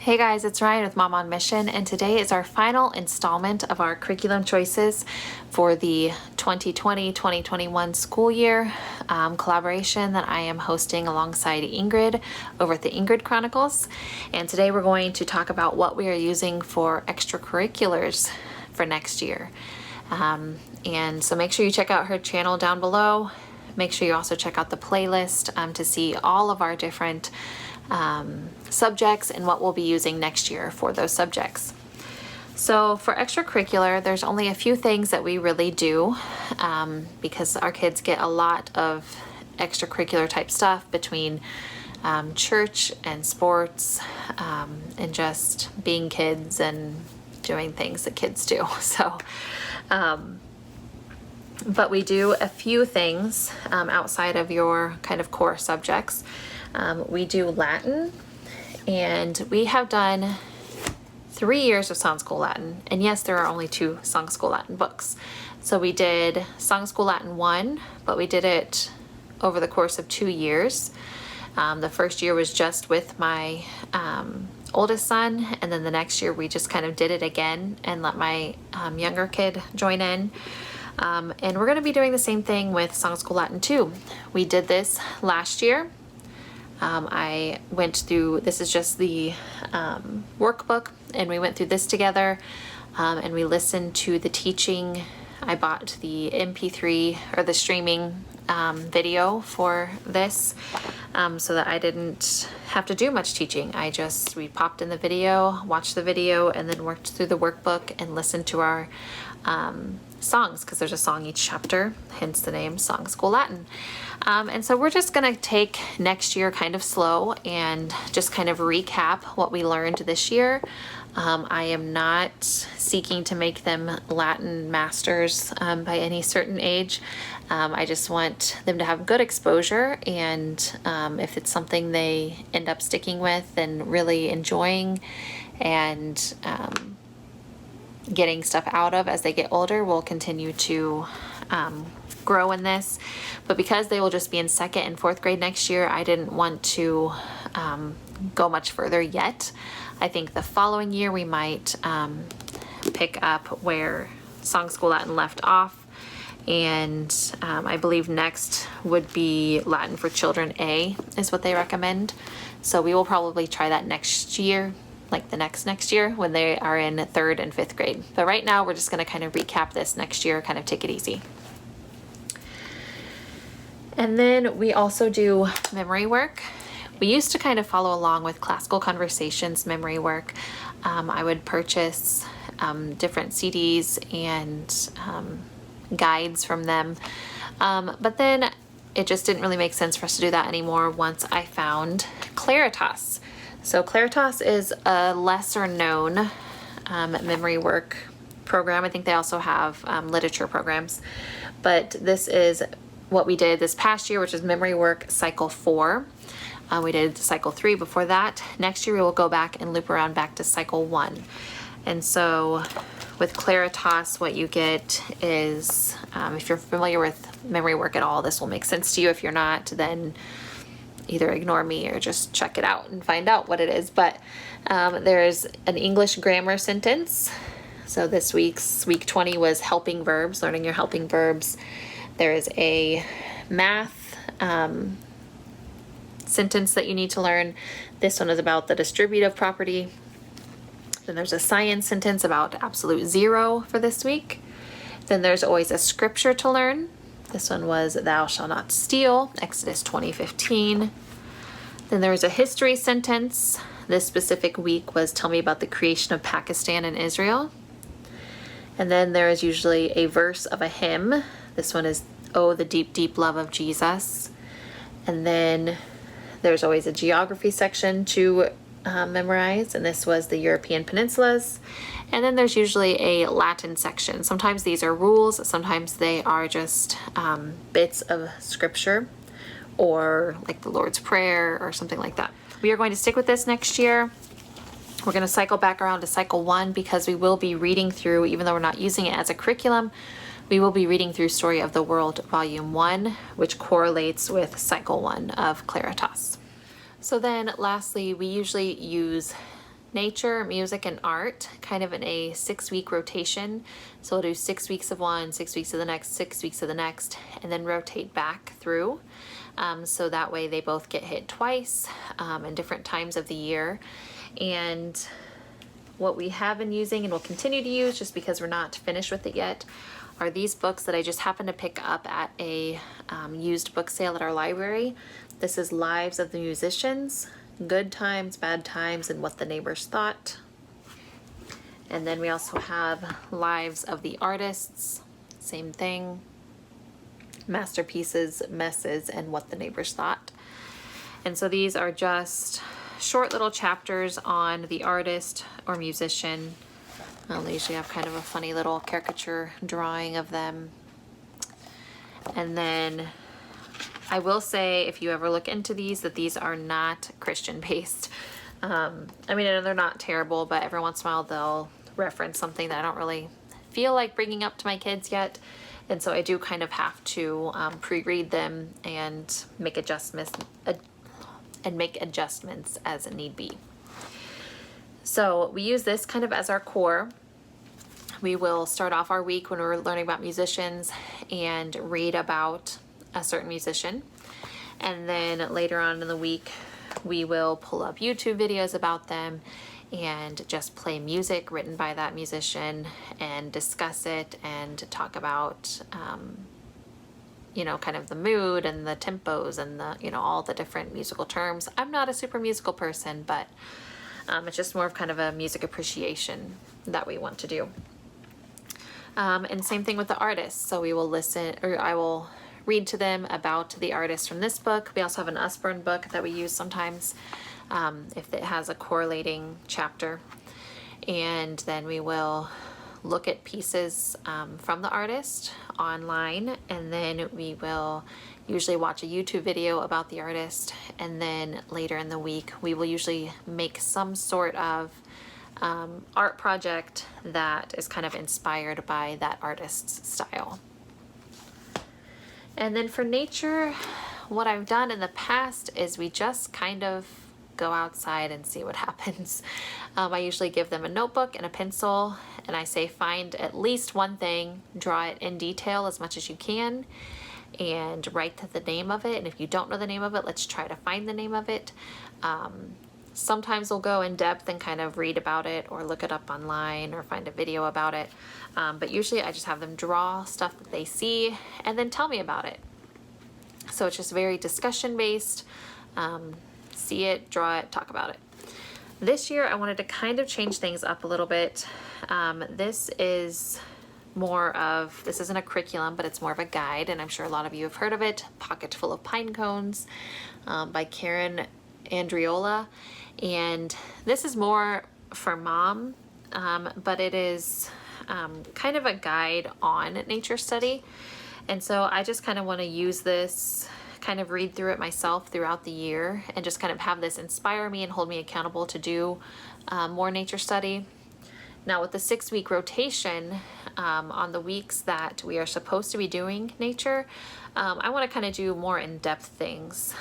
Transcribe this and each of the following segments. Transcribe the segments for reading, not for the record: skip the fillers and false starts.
Hey guys, it's Ryan with Mom on Mission, and today is our final installment of our curriculum choices for the 2020-2021 school year collaboration that I am hosting alongside Ingrid over at the Ingrid Chronicles. And today we're going to talk about what we are using for extracurriculars for next year. And so make sure you check out her channel down below. Make sure you also check out the playlist to see all of our different subjects and what we'll be using next year for those subjects. So for extracurricular, there's only a few things that we really do because our kids get a lot of extracurricular type stuff between church and sports and just being kids and doing things that kids do. So, but we do a few things outside of your kind of core subjects. We do Latin, and we have done 3 years of Song School Latin. And yes, there are only 2 Song School Latin books. So we did Song School Latin 1, but we did it over the course of 2 years. The first year was just with my oldest son, and then the next year we just kind of did it again and let my younger kid join in. And we're going to be doing the same thing with Song School Latin 2. We did this last year. I went through, this is just the workbook, and we went through this together, and we listened to the teaching. I bought the MP3 or the streaming video for this so that I didn't have to do much teaching. We popped in the video, watched the video, and then worked through the workbook and listened to our songs, because there's a song each chapter, hence the name Song School Latin. And so we're just going to take next year kind of slow and just kind of recap what we learned this year. I am not seeking to make them Latin masters by any certain age. I just want them to have good exposure, and if it's something they end up sticking with and really enjoying and getting stuff out of as they get older, we'll continue to grow in this. But because they will just be in 2nd and 4th grade next year, I didn't want to go much further yet. I think the following year we might pick up where Song School Latin left off, and I believe next would be Latin for Children A is what they recommend. So we will probably try that next year, like the next year when they are in 3rd and 5th grade. But right now we're just going to kind of recap this next year, kind of take it easy. And then we also do memory work. We used to kind of follow along with Classical Conversations memory work. I would purchase different CDs and guides from them. But then it just didn't really make sense for us to do that anymore once I found Claritas. So Claritas is a lesser known memory work program. I think they also have literature programs. But this is what we did this past year, which is memory work cycle 4. We did cycle 3 before that. Next year we will go back and loop around back to cycle 1. And so with Claritas, what you get is, if you're familiar with memory work at all, this will make sense to you. If you're not, then either ignore me or just check it out and find out what it is. But there's an English grammar sentence. So this week's week 20 was helping verbs, learning your helping verbs. There is a math sentence that you need to learn. This one is about the distributive property. Then there's a science sentence about absolute zero for this week. Then there's always a scripture to learn. This one was thou shalt not steal, Exodus 20:15. Then there was a history sentence. This specific week was tell me about the creation of Pakistan and Israel. And then there is usually a verse of a hymn. This one is oh, the deep, deep love of Jesus. And then there's always a geography section to memorize, and this was the European peninsulas. And then there's usually a Latin section. Sometimes these are rules, sometimes they are just bits of scripture, or like the Lord's Prayer or something like that. We are going to stick with this next year. We're going to cycle back around to cycle 1 because we will be reading through, even though we're not using it as a curriculum, we will be reading through Story of the World Volume 1, which correlates with cycle 1 of Claritas. So then lastly, we usually use nature, music, and art kind of in a 6-week rotation. So we'll do 6 weeks of one, 6 weeks of the next, 6 weeks of the next, and then rotate back through. So that way they both get hit twice in different times of the year. And what we have been using and will continue to use, just because we're not finished with it yet, are these books that I just happened to pick up at a used book sale at our library. This is Lives of the Musicians, Good Times, Bad Times, and What the Neighbors Thought. And then we also have Lives of the Artists, same thing. Masterpieces, Messes, and What the Neighbors Thought. And so these are just short little chapters on the artist or musician. They usually have kind of a funny little caricature drawing of them. And then I will say, if you ever look into these, that these are not Christian based. I mean, they're not terrible, but every once in a while they'll reference something that I don't really feel like bringing up to my kids yet. And so I do kind of have to pre-read them and make adjustments as need be. So we use this kind of as our core. We will start off our week when we're learning about musicians and read about a certain musician. And then later on in the week, we will pull up YouTube videos about them and just play music written by that musician and discuss it and talk about, kind of the mood and the tempos and the, all the different musical terms. I'm not a super musical person, but it's just more of kind of a music appreciation that we want to do. And same thing with the artists. So we will I will read to them about the artist from this book. We also have an Usborne book that we use sometimes if it has a correlating chapter. And then we will look at pieces from the artist online, and then we will usually watch a YouTube video about the artist, and then later in the week we will usually make some sort of art project that is kind of inspired by that artist's style. And then for nature, what I've done in the past is we just kind of go outside and see what happens. I usually give them a notebook and a pencil, and I say find at least one thing, draw it in detail as much as you can, and write the name of it. And if you don't know the name of it, let's try to find the name of it. Sometimes we'll go in depth and kind of read about it or look it up online or find a video about it. But usually I just have them draw stuff that they see and then tell me about it. So it's just very discussion based. See it, draw it, talk about it. This year I wanted to kind of change things up a little bit. This isn't a curriculum, but it's more of a guide, and I'm sure a lot of you have heard of it, Pocket Full of Pine Cones by Karen Andriola. And this is more for mom, but it is kind of a guide on nature study. And so I just kind of want to use this, kind of read through it myself throughout the year, and just kind of have this inspire me and hold me accountable to do more nature study. Now with the 6-week rotation, on the weeks that we are supposed to be doing nature, I want to kind of do more in-depth things.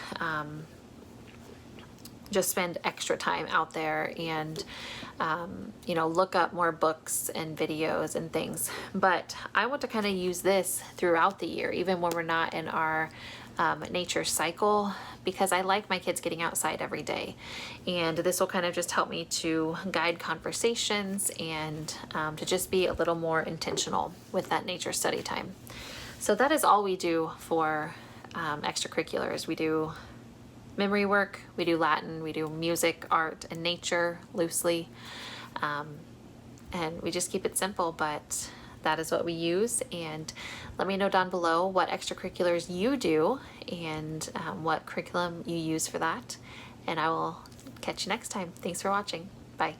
Just spend extra time out there and, look up more books and videos and things. But I want to kind of use this throughout the year, even when we're not in our nature cycle, because I like my kids getting outside every day. And this will kind of just help me to guide conversations and to just be a little more intentional with that nature study time. So that is all we do for extracurriculars. We do memory work, we do Latin, we do music, art, and nature loosely. And we just keep it simple, but that is what we use. And let me know down below what extracurriculars you do and what curriculum you use for that. And I will catch you next time. Thanks for watching. Bye.